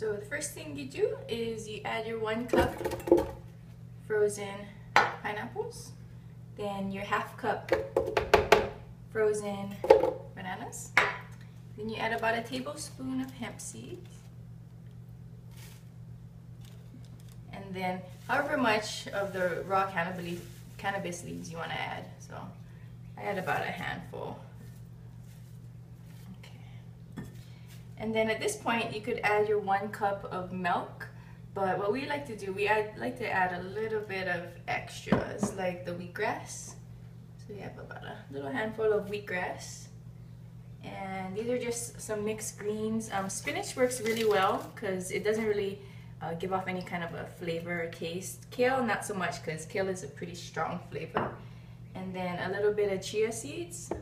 So the first thing you do is you add your 1 cup frozen pineapples, then your half cup frozen bananas, then you add about a tablespoon of hemp seeds, and then however much of the raw cannabis leaves you want to add. So I add about a handful. Okay. And then at this point you could add your 1 cup of milk, but what we like to do, like to add a little bit of extras like the wheatgrass. So we have about a little handful of wheatgrass, and these are just some mixed greens. Spinach works really well because it doesn't really give off any kind of a flavor or taste. Kale, not so much, because kale is a pretty strong flavor. And then a little bit of chia seeds,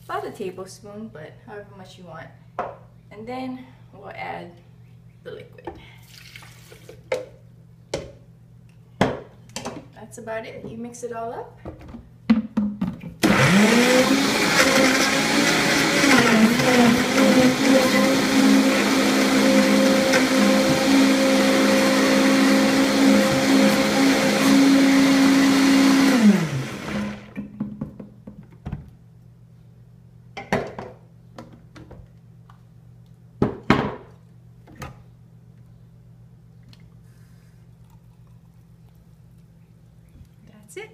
about a tablespoon, but however much you want. And then we'll add the liquid. That's about it. You mix it all up. That's it.